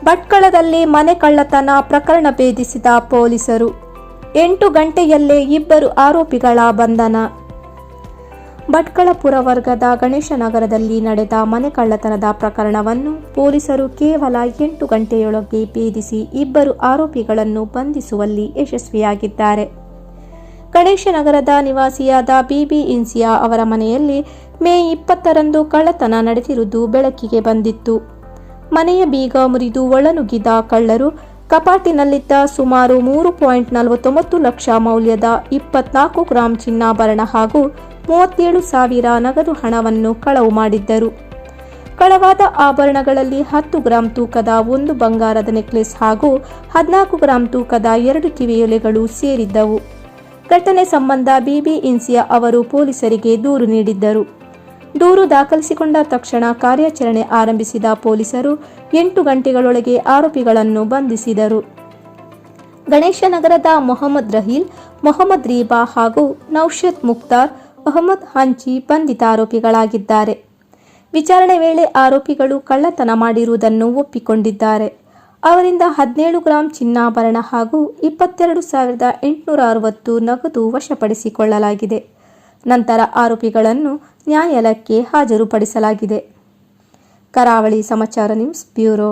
ಭಟ್ಕಳದಲ್ಲಿ ಮನೆ ಕಳ್ಳತನ ಪ್ರಕರಣ ಭೇದಿಸಿದ ಪೊಲೀಸರು. 8 ಗಂಟೆಯಲ್ಲೇ 2 ಆರೋಪಿಗಳ ಬಂಧನ. ಭಟ್ಕಳ ಪುರವರ್ಗದ ಗಣೇಶನಗರದಲ್ಲಿ ನಡೆದ ಮನೆ ಕಳ್ಳತನದ ಪ್ರಕರಣವನ್ನು ಪೊಲೀಸರು ಕೇವಲ 8 ಗಂಟೆಯೊಳಗೆ ಭೇದಿಸಿ 2 ಆರೋಪಿಗಳನ್ನು ಬಂಧಿಸುವಲ್ಲಿ ಯಶಸ್ವಿಯಾಗಿದ್ದಾರೆ. ಗಣೇಶನಗರದ ನಿವಾಸಿಯಾದ ಬಿಬಿ ಇನ್ಸಿಯಾ ಅವರ ಮನೆಯಲ್ಲಿ ಮೇ 20ರಂದು ಕಳ್ಳತನ ನಡೆದಿರುವುದು ಬೆಳಕಿಗೆ ಬಂದಿತ್ತು. ಮನೆಯ ಬೀಗ ಮುರಿದು ಒಳನುಗ್ಗಿದ ಕಳ್ಳರು ಕಪಾಟಿನಲ್ಲಿದ್ದ ಸುಮಾರು 3.49 ಲಕ್ಷ ಮೌಲ್ಯದ 24 ಗ್ರಾಂ ಚಿನ್ನಾಭರಣ ಹಾಗೂ 37,000 ನಗದು ಹಣವನ್ನು ಕಳವು ಮಾಡಿದ್ದರು. ಕಳವಾದ ಆಭರಣಗಳಲ್ಲಿ 10 ಗ್ರಾಂ ತೂಕದ 1 ಬಂಗಾರದ ನೆಕ್ಲೆಸ್ ಹಾಗೂ 14 ಗ್ರಾಂ ತೂಕದ 2 ಕಿವಿಯೋಲೆಗಳು ಸೇರಿದ್ದವು. ಘಟನೆ ಸಂಬಂಧ ಬಿಬಿ ಇನ್ಸಿಯಾ ಅವರು ಪೊಲೀಸರಿಗೆ ದೂರು ನೀಡಿದ್ದರು. ದೂರು ದಾಖಲಿಸಿಕೊಂಡ ತಕ್ಷಣ ಕಾರ್ಯಾಚರಣೆ ಆರಂಭಿಸಿದ ಪೊಲೀಸರು 8 ಗಂಟೆಗಳೊಳಗೆ ಆರೋಪಿಗಳನ್ನು ಬಂಧಿಸಿದರು. ಗಣೇಶನಗರದ ಮೊಹಮ್ಮದ್ ರಹೀಲ್, ಮೊಹಮ್ಮದ್ ರೀಬಾ ಹಾಗೂ ನೌಷದ್ ಮುಖ್ತಾರ್ ಅಹಮದ್ ಹಂಚಿ ಬಂಧಿತ ಆರೋಪಿಗಳಾಗಿದ್ದಾರೆ. ವಿಚಾರಣೆ ವೇಳೆ ಆರೋಪಿಗಳು ಕಳ್ಳತನ ಮಾಡಿರುವುದನ್ನು ಒಪ್ಪಿಕೊಂಡಿದ್ದಾರೆ. ಅವರಿಂದ 17 ಗ್ರಾಂ ಚಿನ್ನಾಭರಣ ಹಾಗೂ 22,860 ನಗದು ವಶಪಡಿಸಿಕೊಳ್ಳಲಾಗಿದೆ. ನಂತರ ಆರೋಪಿಗಳನ್ನು ನ್ಯಾಯಾಲಯಕ್ಕೆ ಹಾಜರುಪಡಿಸಲಾಗಿದೆ. ಕರಾವಳಿ ಸಮಾಚಾರ ನ್ಯೂಸ್ ಬ್ಯೂರೋ.